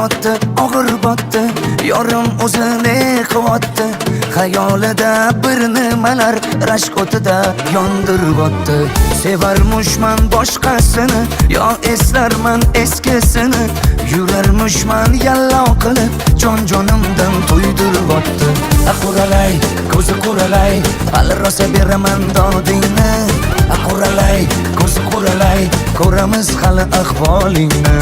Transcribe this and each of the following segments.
botdi, og'ir botdi, yorim o'zini quvotdi. Xayolida bir nimalar rashk o'tida yondiribotdi. Sevarmushman boshqasini, yo eslarman eskisini. Yurarmushman yallo qilib, jon-jonimdan to'ydiribotdi. Quralay, ko'zi quralay, hali rosa beraman dodingni. Quralay, ko'zi quralay, ko'ramiz hali ahvolingni.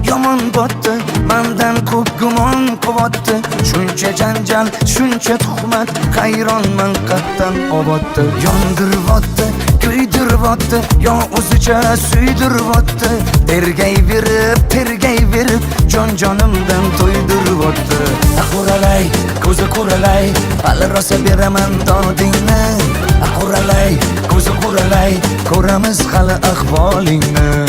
Yomon botdi, mendan ko'p gumon quvotdi. Shuncha janjal, shuncha tuhmat, hayronman qatdan oboddi. Yondiribotdi, kuydiribotdi, yo o'zicha suydiribotdi. Tergayverib, jon-jonimdan to'ydiribotdi. Quralay, ko'zi quralay, hali rosa beraman dodingni. Quralay, ko'zi quralay, ko'ramiz hali ahvolingni.